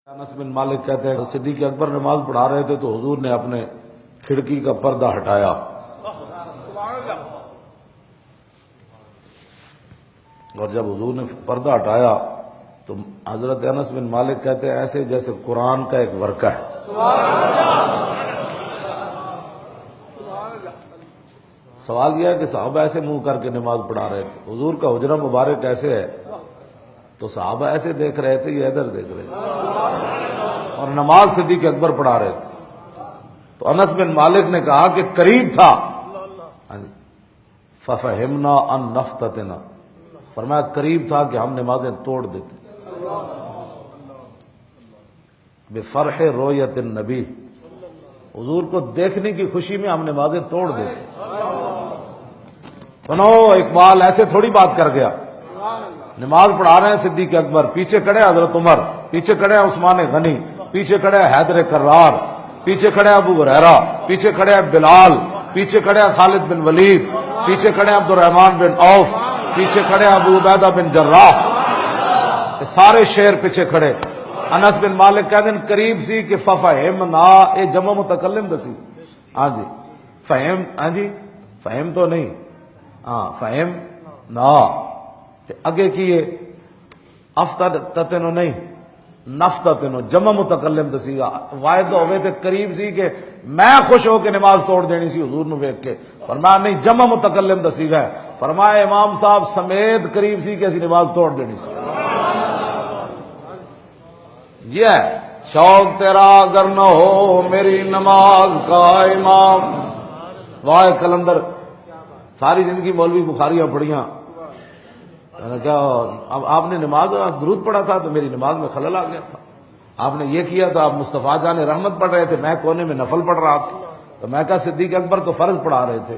انس بن مالک کہتے ہیں صدیق اکبر نماز پڑھا رہے تھے تو حضور نے اپنے کھڑکی کا پردہ ہٹایا اور جب حضور نے پردہ ہٹایا تو حضرت انس بن مالک کہتے ہیں ایسے جیسے قرآن کا ایک ورقہ ہے. سوال یہ ہے کہ صحابہ ایسے منہ کر کے نماز پڑھا رہے تھے, حضور کا حجرہ مبارک ایسے ہے تو صحابہ ایسے دیکھ رہے تھے, یہ ادھر دیکھ رہے تھے اور نماز صدیق اکبر پڑھا رہے تھے. تو انس بن مالک نے کہا کہ قریب تھا فَفَهِمْنَا أَن نَفْتَتِنَا, فرمایا قریب تھا کہ ہم نمازیں توڑ دیتے. بِفَرْحِ رُؤْيَةِ النَّبِي, حضور کو دیکھنے کی خوشی میں ہم نمازیں توڑ دیتے. سنو, اقبال ایسے تھوڑی بات کر گیا. نماز پڑھا رہے ہیں صدیق اکبر, پیچھے کھڑے حضرت عمر, پیچھے کھڑے عثمان غنی, پیچھے کھڑے حیدر کرار, پیچھے کھڑے ابو ہریرہ, پیچھے کھڑے بلال, پیچھے کھڑے خالد بن ولید, پیچھے کھڑے عبد الرحمن بن عوف, پیچھے کھڑے ابو عبیدہ بن جراح, سارے شیر پیچھے کھڑے. انس بن مالک کہتے ہیں قریب سی کہ فَفَهِمْنَا, اے جمع متکلم دسی. ہاں جی فہم, ہاں جی فہم تو نہیں, ہاں فہم نا اگے کیے افتتنو نہیں نفتتنو, جمع متکلم دسی گا. واحد ہوئے تھے قریب سی کہ میں خوش ہو کے نماز توڑ دینی سی حضور نو ویکھ کے, فرمایا نہیں جمع متکلم دسی گا. فرمایا امام صاحب سمیت قریب سی کہ اسی نماز توڑ دینی سی. یہ ہے شوق تیرا اگر نہ ہو میری نماز کا امام. واہ کلندر ساری زندگی مولوی بخاریاں پڑھیاں, کیا اب آپ نے نماز درود پڑھا تھا تو میری نماز میں خلل آ گیا تھا. آپ نے یہ کیا تھا, آپ مصطفیٰ جان رحمت پڑھ رہے تھے, میں کونے میں نفل پڑھ رہا تھا. تو میں کہا صدیق اکبر تو فرض پڑھا رہے تھے,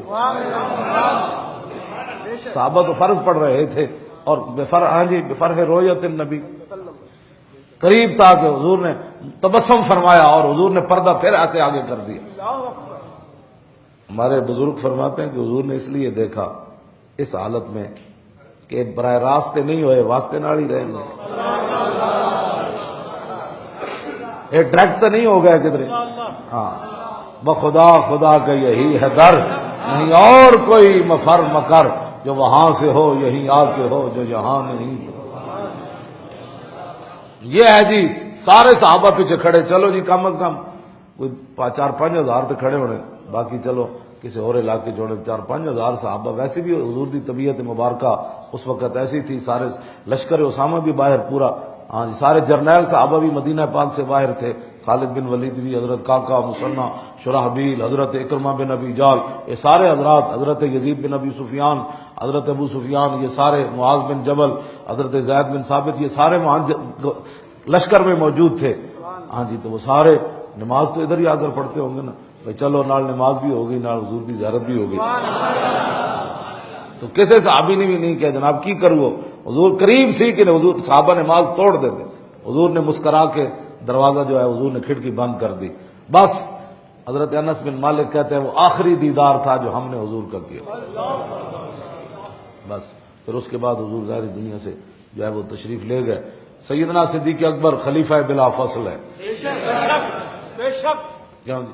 صحابہ تو فرض پڑھ رہے تھے. اور بفرح رؤیت النبی, قریب تھا کہ حضور نے تبسم فرمایا اور حضور نے پردہ پھر ایسے آگے کر دیا. ہمارے بزرگ فرماتے ہیں کہ حضور نے اس لیے دیکھا اس حالت میں کہ براہ راست نہیں ہوئے, واسطے نال ہی رہے, یہ ڈائریکٹ تو نہیں ہو گیا کدھر. ہاں بخدا خدا کا یہی ہے در, نہیں اور کوئی مفر مکر, جو وہاں سے ہو یہیں آ کے ہو جو یہاں نہیں. یہ ہے جی سارے صحابہ پیچھے کھڑے. چلو جی کم از کم کوئی 4-5 ہزار تو کھڑے ہونے, باقی چلو کسی اور علاقے جوڑے 4-5 ہزار صحابہ. ویسے بھی حضور کی طبیعت مبارکہ اس وقت ایسی تھی, سارے لشکر اسامہ بھی باہر پورا, ہاں جی سارے جرنیل صحابہ بھی مدینہ پاک سے باہر تھے, خالد بن ولید بھی, حضرت کاکا مسنہ شرحبیل, حضرت اکرمہ بن ابی جال, یہ سارے حضرات, حضرت یزید بن ابی سفیان, حضرت ابو سفیان, یہ سارے, معاذ بن جبل, حضرت زید بن ثابت, یہ سارے لشکر میں موجود تھے. ہاں جی تو وہ سارے نماز تو ادھر ہی آ کر پڑھتے ہوں گے نا بھائی, چلو نال نماز بھی ہو گئی, نال حضور کی زیارت بھی ہو گئی. تو کسی صحابی نے بھی نہیں کہا جناب کی کرو, حضور قریب سی کہ حضور صحابہ نماز توڑ دیتے. حضور نے مسکرا کے دروازہ جو ہے حضور نے کھڑکی بند کر دی. بس حضرت انس بن مالک کہتے ہیں وہ آخری دیدار تھا جو ہم نے حضور کا کیا. بس پھر اس کے بعد حضور ظاہر دنیا سے جو ہے وہ تشریف لے گئے. سیدنا صدیق اکبر خلیفہ بلا فصل ہے. بے شک, بے شک. کیوں جی